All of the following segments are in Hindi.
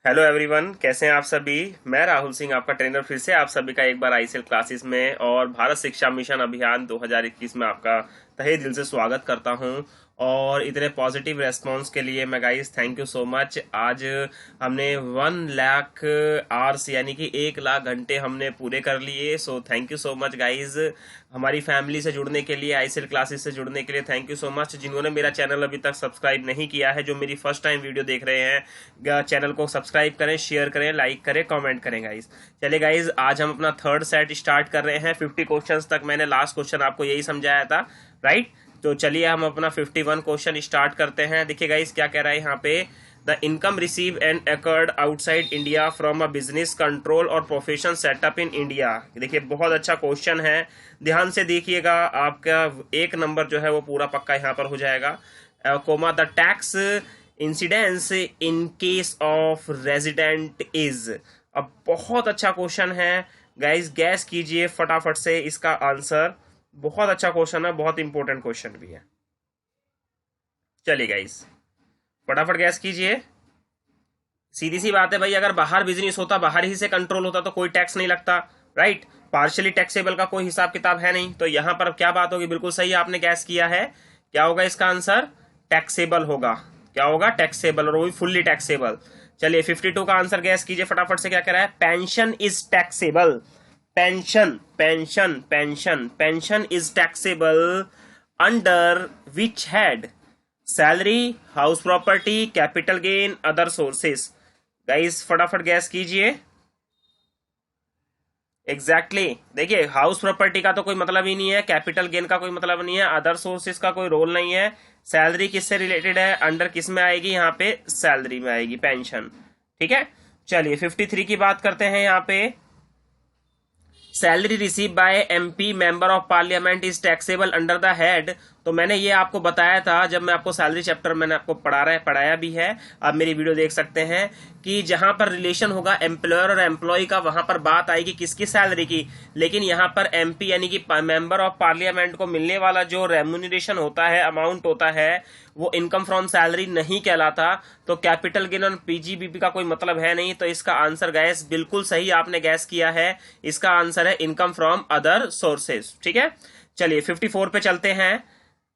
हेलो एवरीवन, कैसे हैं आप सभी। मैं राहुल सिंह, आपका ट्रेनर, फिर से आप सभी का एक बार आईसीएल क्लासेस में और भारत शिक्षा मिशन अभियान 2021 में आपका तहे दिल से स्वागत करता हूं। और इतने पॉजिटिव रेस्पॉन्स के लिए मैं guys thank you so much. आज हमने 1 लाख आवर्स यानी कि 1 लाख घंटे हमने पूरे कर लिए। So thank you so much guys. हमारी फैमिली से जुड़ने के लिए, आईसीएल क्लासेस से जुड़ने के लिए थैंक यू सो मच। जिन्होंने मेरा चैनल अभी तक सब्सक्राइब नहीं किया है, जो मेरी फर्स्ट टाइम वीडियो देख रहे हैं, चैनल को सब्सक्राइब करें, शेयर करें, लाइक करें, कमेंट करें गाइस। चलिए गाइस, आज हम अपना थर्ड सेट स्टार्ट कर रहे हैं। 50 क्वेश्चंस तक मैंने लास्ट क्वेश्चन आपको यही समझाया था, राइट। तो चलिए हम अपना 51 क्वेश्चन स्टार्ट करते हैं। देखिए गाइस क्या कह रहा है यहाँ पे। The income receive and occurred outside India from a business control और प्रोफेशन सेटअप इन इंडिया। देखिए बहुत अच्छा क्वेश्चन है, ध्यान से देखिएगा। आपका एक नंबर जो है वो पूरा पक्का यहाँ पर हो जाएगा। Comma the tax incidence in case of resident is. अब बहुत अच्छा क्वेश्चन है गाइस, गैस कीजिए फटाफट से इसका आंसर। बहुत अच्छा क्वेश्चन है, बहुत इंपॉर्टेंट क्वेश्चन भी है। चलिए गाइस फटाफट गैस कीजिए। सीधी सी बात है भाई, अगर बाहर बिजनेस होता, बाहर ही से कंट्रोल होता तो कोई टैक्स नहीं लगता, राइट। पार्शियली टैक्सेबल का कोई हिसाब किताब है नहीं, तो यहां पर क्या बात होगी। बिल्कुल सही आपने गैस किया है। क्या होगा इसका आंसर? टैक्सेबल होगा। क्या होगा? टैक्सेबल, और वो भी फुल्ली टैक्सेबल। चलिए 52 का आंसर गैस कीजिए फटाफट से। क्या कह रहा है? Pension is taxable. Pension pension pension pension is taxable under which head? Salary, house property, capital gain, other sources. Guys फटाफट गैस कीजिए। एग्जैक्टली देखिए, हाउस प्रॉपर्टी का तो कोई मतलब ही नहीं है, कैपिटल गेन का कोई मतलब नहीं है, अदर सोर्सेज का कोई रोल नहीं है। सैलरी किससे रिलेटेड है? अंडर किस में आएगी? यहाँ पे सैलरी में आएगी, पेंशन। ठीक है। चलिए 53 की बात करते हैं। यहाँ पे salary receive by MP member of parliament is taxable under the head. तो मैंने ये आपको बताया था जब मैं आपको सैलरी चैप्टर मैंने आपको पढ़ाया भी है, आप मेरी वीडियो देख सकते हैं, कि जहां पर रिलेशन होगा एम्प्लॉयर और एम्प्लॉय का, वहां पर बात आएगी किसकी? सैलरी की। लेकिन यहाँ पर एमपी यानी कि मेंबर ऑफ पार्लियामेंट को मिलने वाला जो रेम्यूनरेशन होता है, अमाउंट होता है, वो इनकम फ्रॉम सैलरी नहीं कहलाता। तो कैपिटल गेन और पीजीबीपी का कोई मतलब है नहीं। तो इसका आंसर गैस बिल्कुल सही आपने गैस किया है। इसका आंसर है इनकम फ्रॉम अदर सोर्सेज। ठीक है। चलिए 54 पे चलते हैं।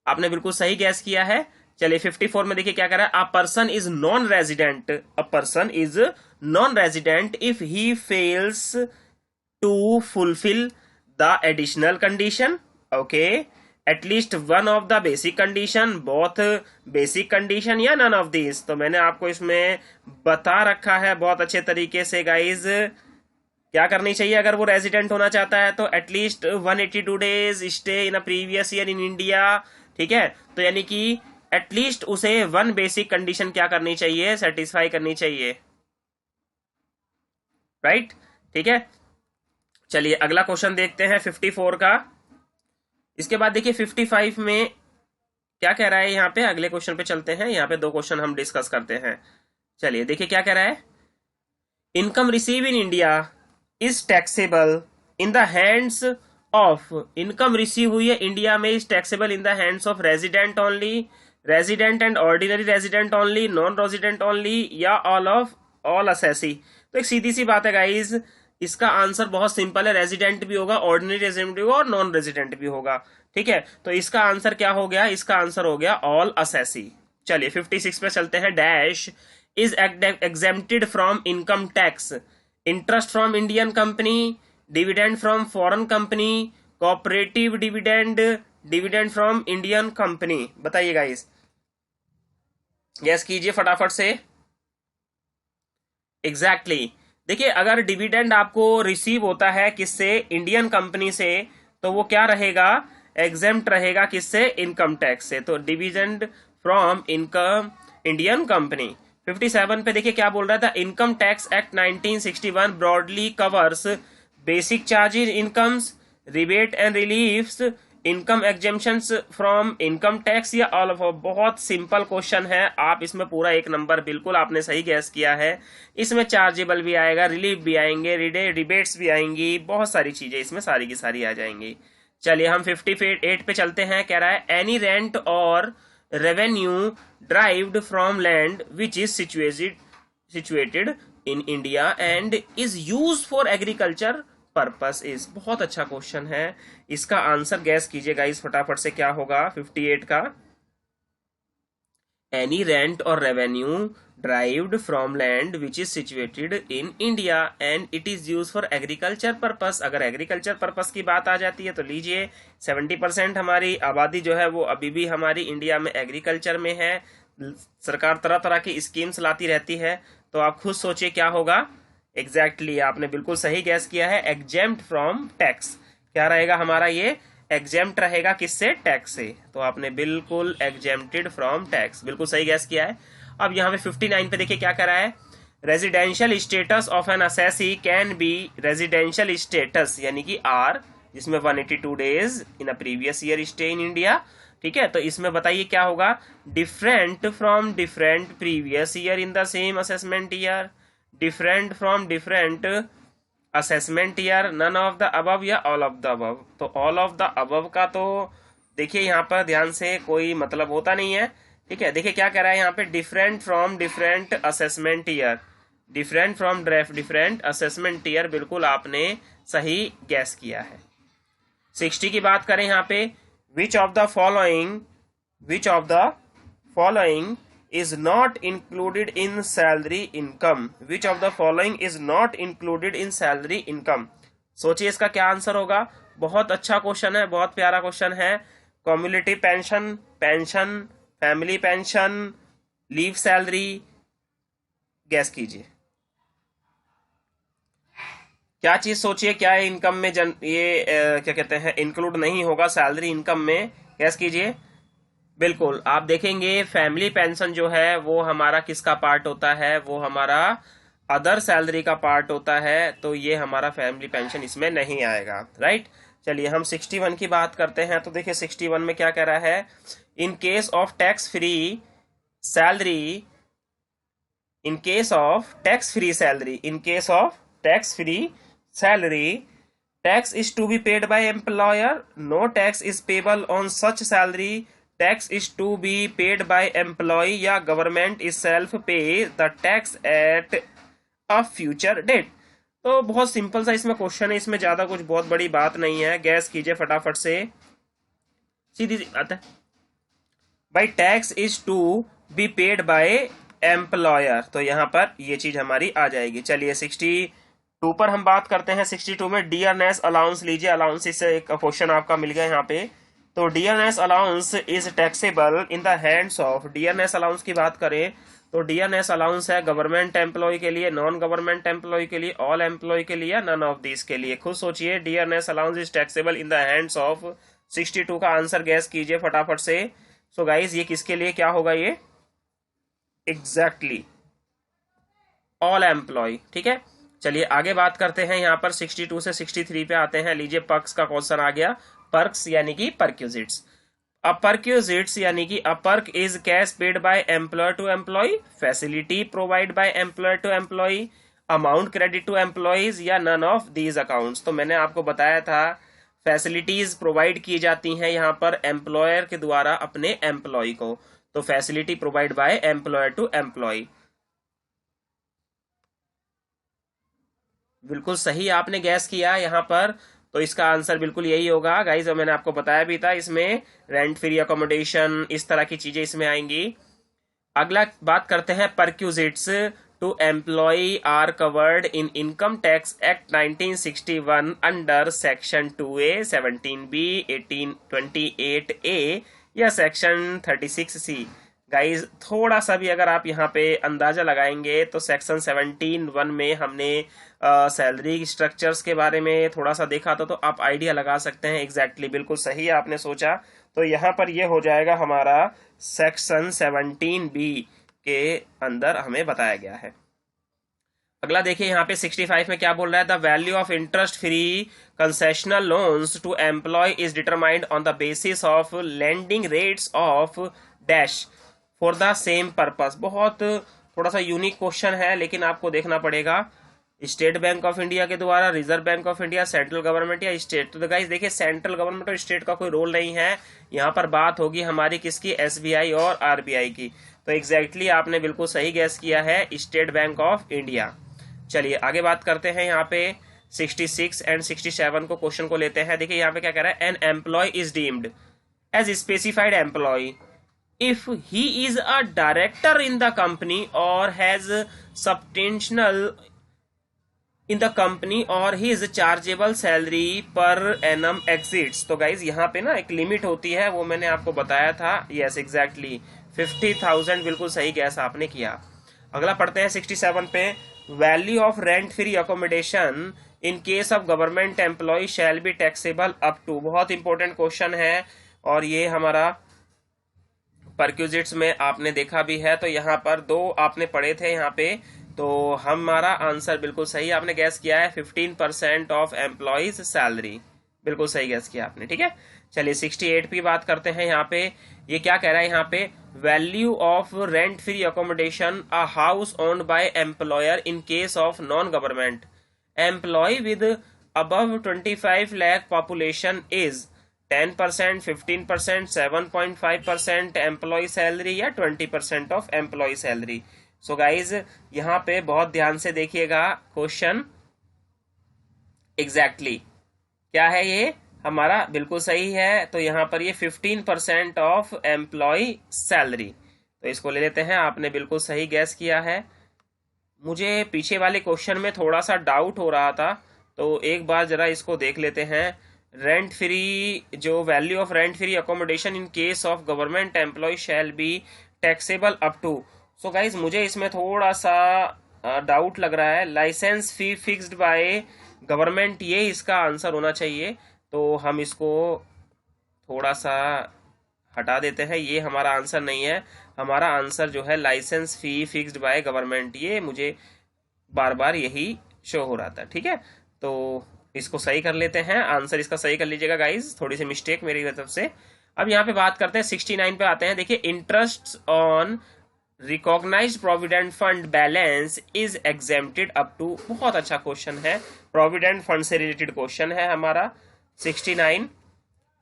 आपने बिल्कुल सही गैस किया है। चलिए 54 में देखिए क्या कह रहा है। A person is non resident, a person is non resident if he fails to fulfil the additional condition. Okay, at least one of the basic condition, both basic condition, या नन ऑफ दिस। तो मैंने आपको इसमें बता रखा है बहुत अच्छे तरीके से गाइज। क्या करनी चाहिए अगर वो रेजिडेंट होना चाहता है? तो at least 182 days stay in a previous year in India. ठीक है। तो यानी कि एटलीस्ट उसे वन बेसिक कंडीशन क्या करनी चाहिए? सेटिस्फाई करनी चाहिए, राइट। ठीक है। चलिए अगला क्वेश्चन देखते हैं 54 का। इसके बाद देखिए 55 में क्या कह रहा है। यहाँ पे अगले क्वेश्चन पे चलते हैं। यहाँ पे दो क्वेश्चन हम डिस्कस करते हैं। चलिए देखिए क्या कह रहा है। Income receive in India is taxable in the hands of. Income receive हुई है इंडिया में, is taxable in the hands of resident only, resident and ordinary resident only, non resident only, या ऑल ऑफ ऑल असेसी। तो एक सीधी सी बात है गाइज, इसका आंसर बहुत सिंपल है। रेजिडेंट भी होगा, ऑर्डिनरी रेजिडेंट भी होगा, और नॉन रेजिडेंट भी होगा। ठीक है। तो इसका आंसर क्या हो गया? इसका आंसर हो गया ऑल असेसी। चलिए 56 पे चलते हैं। Dash is exempted from income tax, interest from Indian company, dividend from foreign company, cooperative dividend, dividend from Indian company. बताइए गाइस, गैस कीजिए फटाफट से। एग्जैक्टली देखिए, अगर डिविडेंड आपको रिसीव होता है किससे? इंडियन कंपनी से, तो वो क्या रहेगा? एग्जेम्प्ट रहेगा किससे? इनकम टैक्स से। तो dividend from income Indian company. 57 पे देखिए क्या बोल रहा था। Income tax act 1961 broadly covers basic charges incomes, rebate and reliefs, income exemptions from income tax, या ऑल ऑफ। बहुत सिंपल क्वेश्चन है, आप इसमें पूरा एक नंबर बिल्कुल आपने सही गैस किया है। इसमें चार्जेबल भी आएगा, रिलीफ भी आएंगे, रिबेट्स भी आएंगी, बहुत सारी चीजें इसमें सारी की सारी आ जाएंगी। चलिए हम 58 पे चलते हैं। कह रहा है एनी रेंट और revenue derived from land which is situated in India and is use for agriculture purpose is. बहुत अच्छा क्वेश्चन है, इसका आंसर गैस कीजिए गाइस फटाफट से, क्या होगा 58 का। एनी रेंट और revenue derived from land which is situated in India and it is used for agriculture purpose। अगर एग्रीकल्चर पर्पस की बात आ जाती है तो लीजिए 70% हमारी आबादी जो है वो अभी भी हमारी इंडिया में एग्रीकल्चर में है। सरकार तरह तरह की स्कीम्स लाती रहती है, तो आप खुद सोचिए क्या होगा। एग्जैक्टली आपने बिल्कुल सही गैस किया है, एग्जेम्प्ट फ्रॉम टैक्स। क्या रहेगा हमारा ये, एग्जेम्प्ट रहेगा किससे, टैक्स से। तो आपने बिल्कुल एग्जेम्प्टेड फ्रॉम टैक्स, बिल्कुल सही गैस किया है। अब यहाँ पे 59 पे देखिए क्या कह रहा है, residential status of an assessee can be, residential status यानी कि आर, जिसमें 182 days in a previous year stay in India. ठीक है, तो इसमें बताइए क्या होगा, different from different previous year in the same assessment year, different from different assessment year, none of the above या ऑल ऑफ द अबव। तो ऑल ऑफ द अबव का तो देखिए यहाँ पर ध्यान से कोई मतलब होता नहीं है। ठीक है, देखिए क्या कह रहा है यहाँ पे, different from different assessment year, different from different assessment year, बिल्कुल आपने सही गैस किया है। 60 की बात करें यहाँ पे, which of the following is not included in salary income, which of the following is not included in salary income. सोचिए इसका क्या आंसर होगा। बहुत अच्छा क्वेश्चन है, बहुत प्यारा क्वेश्चन है। Community pension, pension, family pension, leave salary, gas कीजिए क्या चीज, सोचिए क्या इनकम में क्या कहते हैं इंक्लूड नहीं होगा सैलरी इनकम में, गैस कीजिए। बिल्कुल आप देखेंगे फैमिली पेंशन जो है वो हमारा किसका पार्ट होता है, वो हमारा अदर सैलरी का पार्ट होता है, तो ये हमारा फैमिली पेंशन इसमें नहीं आएगा। राइट, चलिए हम 61 की बात करते हैं। तो देखिए 61 में क्या कह रहा है, in case of tax free salary, in case of tax free salary, in case of tax free salary, tax is to be paid by employer, no tax is payable on such salary, tax is to be paid by employ या government is self pay the tax at a future date. तो बहुत सिंपल सा इसमें क्वेश्चन है, इसमें ज्यादा कुछ बहुत बड़ी बात नहीं है, गैस कीजिए फटाफट से, सीधी सी बात है भाई, tax is to be paid by employer, तो यहां पर ये चीज हमारी आ जाएगी। चलिए 62 पर हम बात करते हैं। 62 में डियरनेस अलाउंस लीजिए, अलाउंस से एक क्वेश्चन आपका मिल गया यहाँ पे। तो dearness allowance is taxable in the hands of, dearness allowance की बात करें तो डियरनेस अलाउंस है गवर्नमेंट एम्प्लॉय के लिए, नॉन गवर्नमेंट एम्प्लॉय के लिए, ऑल एम्प्लॉय के लिए, नन ऑफ दिस के लिए। खुद सोचिए, dearness allowance is taxable in the hands of. 62 का आंसर गैस कीजिए फटाफट से। सो गाइस ये किसके लिए क्या होगा, ये एग्जैक्टली ऑल एम्प्लॉय। ठीक है, चलिए आगे बात करते हैं। यहाँ पर 62 से 63 पे आते हैं। लीजिए पर्क्स का क्वेश्चन आ गया। पर्क्स यानी कि परक्यूजिट्स। अ परक्यूजिट्स यानी कि a perk is cash paid by employer to employee, facility provide by employer to employee, amount credit to employees या नन ऑफ दीज अकाउंट्स। तो मैंने आपको बताया था फैसिलिटीज प्रोवाइड की जाती हैं यहाँ पर एम्प्लॉयर के द्वारा अपने एम्प्लॉय को, तो facility provide by employer to employee. बिल्कुल सही आपने गैस किया यहाँ पर, तो इसका आंसर बिल्कुल यही होगा गाइस। मैंने आपको बताया भी था, इसमें रेंट फ्री अकोमोडेशन इस तरह की चीजें इसमें आएंगी। अगला बात करते हैं perquisites to employee are covered in income tax act 1961 under section 2A, 17B, 1828A या सेक्शन 36C। गाइज थोड़ा सा भी अगर आप यहाँ पे अंदाजा लगाएंगे तो सेक्शन 17(1) में हमने सैलरी स्ट्रक्चर्स के बारे में थोड़ा सा देखा था, तो आप आइडिया लगा सकते हैं। एग्जैक्टली बिल्कुल सही आपने सोचा। तो यहाँ पर ये हो जाएगा हमारा सेक्शन 17B के अंदर हमें बताया गया है। अगला देखिए यहाँ पे 65 में क्या बोल रहा है, the value of interest free concessional loans to employee is determined on the basis of lending rates of dash for the same purpose. बहुत थोड़ा सा यूनिक क्वेश्चन है, लेकिन आपको देखना पड़ेगा। स्टेट बैंक ऑफ इंडिया के द्वारा, reserve bank of India, central government या स्टेट। तो गाइस देखिए सेंट्रल गवर्नमेंट और स्टेट का कोई रोल नहीं है यहाँ पर, बात होगी हमारी किसकी, SBI और RBI की। तो एग्जैक्टली आपने बिल्कुल सही गैस किया है, स्टेट बैंक ऑफ इंडिया। चलिए आगे बात करते हैं। यहाँ पे 66 एंड 67 को क्वेश्चन को लेते हैं। देखिए यहाँ पे क्या कह रहा है, an employee is deemed as specified employee if he is a director in the company or has substantial in the company or his chargeable salary per annum exceeds। तो गाइज यहाँ पे ना एक लिमिट होती है, वो मैंने आपको बताया था। यस एग्जैक्टली 50,000, बिल्कुल सही गैस आपने किया। अगला पढ़ते हैं 67 पे, value of rent free accommodation in case of government employee shall be taxable up to. बहुत इंपॉर्टेंट क्वेश्चन है और ये हमारा परक्यूजिट्स में आपने देखा भी है। तो यहाँ पर दो आपने पढ़े थे यहाँ पे, तो हमारा आंसर बिल्कुल सही आपने गैस किया है, 15% ऑफ एम्प्लॉइज सैलरी। बिल्कुल सही गैस किया आपने, ठीक है। चलिए 68 की बात करते हैं। यहाँ पे ये क्या कह रहा है, यहाँ पे value of rent free accommodation a house owned by employer in case of non government employee with above 25 lakh population is 10%, 15%, 7.5% employee salary या 20% of employee salary. So guys यहाँ पे बहुत ध्यान से देखिएगा क्वेश्चन एग्जैक्टली क्या है, ये हमारा बिल्कुल सही है। तो यहाँ पर ये 15% ऑफ एम्प्लॉय सैलरी, तो इसको ले लेते हैं। आपने बिल्कुल सही गैस किया है। मुझे पीछे वाले क्वेश्चन में थोड़ा सा डाउट हो रहा था, तो एक बार जरा इसको देख लेते हैं। रेंट फ्री, जो value of rent free accommodation in case of government employee shall be taxable up to. So guys मुझे इसमें थोड़ा सा डाउट लग रहा है। Licence fee fixed by government, ये इसका आंसर होना चाहिए। तो हम इसको थोड़ा सा हटा देते हैं, ये हमारा आंसर नहीं है। हमारा आंसर जो है licence fee fixed by government, ये मुझे बार बार यही शो हो रहा था, ठीक है। तो इसको सही कर लेते हैं, आंसर इसका सही कर लीजिएगा गाइज, थोड़ी सी मिस्टेक मेरी तरफ से। अब यहाँ पे बात करते हैं 69 पे आते हैं। देखिए interest on recognised provident fund balance is exempted up to. बहुत अच्छा क्वेश्चन है, प्रोविडेंट फंड से रिलेटेड क्वेश्चन है हमारा 69।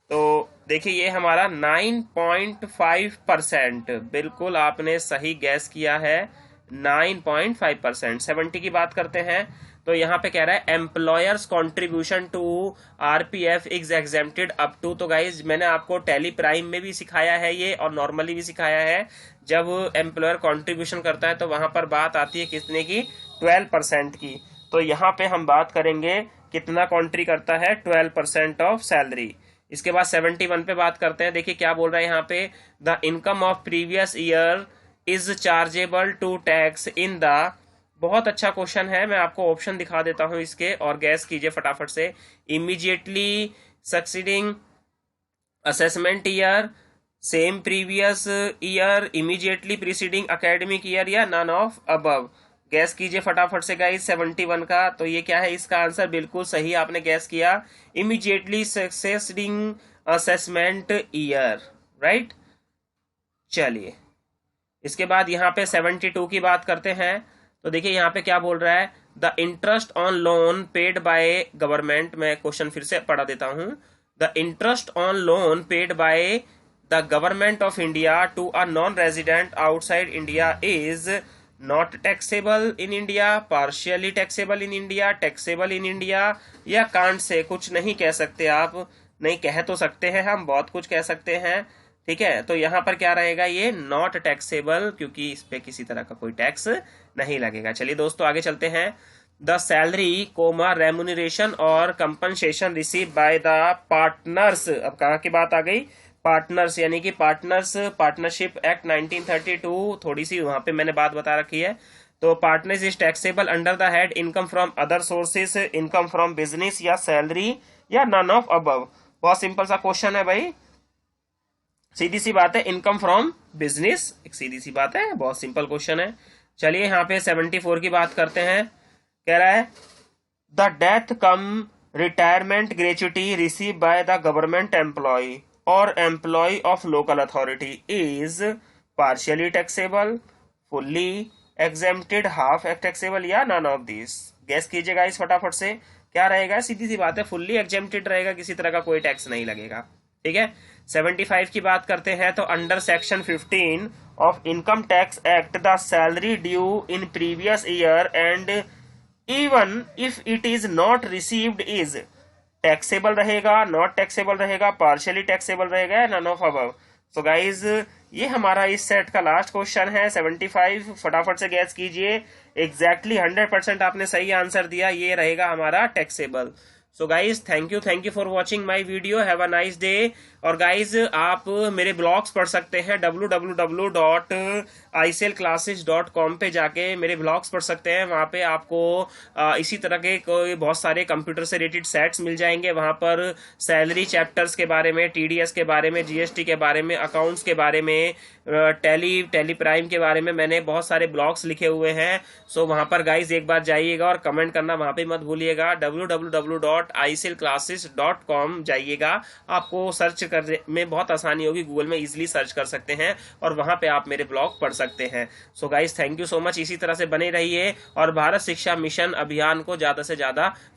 तो देखिए ये हमारा 9.5%, बिल्कुल आपने सही गैस किया है, 9.5%। 70 की बात करते हैं, तो यहाँ पे कह रहा है employer's contribution to RPF is exempted up to. तो गाइज मैंने आपको टेली प्राइम में भी सिखाया है ये, और नॉर्मली भी सिखाया है। जब एम्प्लॉयर कंट्रीब्यूशन करता है तो वहां पर बात आती है कितने की, 12% की। तो यहाँ पे हम बात करेंगे कितना कॉन्ट्री करता है, 12% ऑफ सैलरी। इसके बाद 71 पे बात करते हैं। देखिए क्या बोल रहा है यहाँ पे, the income of previous year is chargeable to tax in the. बहुत अच्छा क्वेश्चन है, मैं आपको ऑप्शन दिखा देता हूं इसके और गैस कीजिए फटाफट से। Immediately succeeding assessment year, same previous year, immediately preceding academic year, या नन ऑफ अबव। गैस कीजिए फटाफट से गाइस 71 का। तो ये क्या है, इसका आंसर बिल्कुल सही आपने गैस किया, इमीडिएटली सक्सेसिंग असेसमेंट ईयर, राइट। चलिए इसके बाद यहाँ पे 72 की बात करते हैं। तो देखिए यहाँ पे क्या बोल रहा है, the interest on loan paid by government. मैं क्वेश्चन फिर से पढ़ा देता हूं। The interest on loan paid by the government of India to a non resident outside India is not taxable in India, partially taxable in India, taxable in India, या कांट से। कुछ नहीं कह सकते आप, नहीं कह तो सकते हैं हम, बहुत कुछ कह सकते हैं, ठीक है। तो यहाँ पर क्या रहेगा, ये नॉट टैक्सेबल, क्योंकि इस पे किसी तरह का कोई टैक्स नहीं लगेगा। चलिए दोस्तों आगे चलते हैं। द सैलरी कोमा रेम्यूनरेशन और compensation receive by the partners. अब कहाँ की बात आ गई, पार्टनर्स, यानी कि पार्टनर्स पार्टनरशिप एक्ट 1932, थोड़ी सी वहां पे मैंने बात बता रखी है। तो partners is taxable under the head income from other sources, income from business, या सैलरी, या नन ऑफ अबव। बहुत सिंपल सा क्वेश्चन है भाई, सीधी सी बात है, इनकम फ्रॉम बिजनेस, एक सीधी सी बात है, बहुत सिंपल क्वेश्चन है। चलिए यहाँ पे 74 की बात करते हैं। कह रहा है the death cum retirement gratuity receive by the government employee और employee of local authority is partially taxable, fully exempted, half taxable, या नन ऑफ दिस। गैस कीजिएगा इस फटाफट से, क्या रहेगा, सीधी सी बात है, फुल्ली एग्जेम्प्टेड रहेगा, किसी तरह का कोई टैक्स नहीं लगेगा, ठीक है। 75 की बात करते हैं। तो under section 15 of income tax act the salary due in previous year and even if it is not received is taxable रहेगा, नॉट टैक्सेबल रहेगा, पार्शियली टैक्सेबल रहेगा, none of above. So guys ये हमारा इस सेट का लास्ट क्वेश्चन है 75। फटाफट से गैस कीजिए। एग्जैक्टली 100% आपने सही आंसर दिया, ये रहेगा हमारा taxable. So guys thank you for watching my video. Have a nice day. और गाइज आप मेरे ब्लॉग्स पढ़ सकते हैं www.icelclasses.com पे जाके मेरे ब्लॉग्स पढ़ सकते हैं। वहाँ पे आपको इसी तरह के कोई बहुत सारे कंप्यूटर से रिलेटेड सेट्स मिल जाएंगे। वहाँ पर सैलरी चैप्टर्स के बारे में, टीडीएस के बारे में, जीएसटी के बारे में, अकाउंट्स के बारे में, टेली प्राइम के बारे में मैंने बहुत सारे ब्लॉग्स लिखे हुए हैं। सो वहाँ पर गाइज एक बार जाइएगा और कमेंट करना वहाँ पे मत भूलिएगा। www.icelclasses.com जाइएगा, आपको सर्च करने में बहुत आसानी होगी, गूगल में इजीली सर्च कर सकते हैं और वहां पे आप मेरे ब्लॉग पढ़ सकते हैं। So guys thank you so much. इसी तरह से बने रहिए और भारत शिक्षा मिशन अभियान को ज्यादा से ज्यादा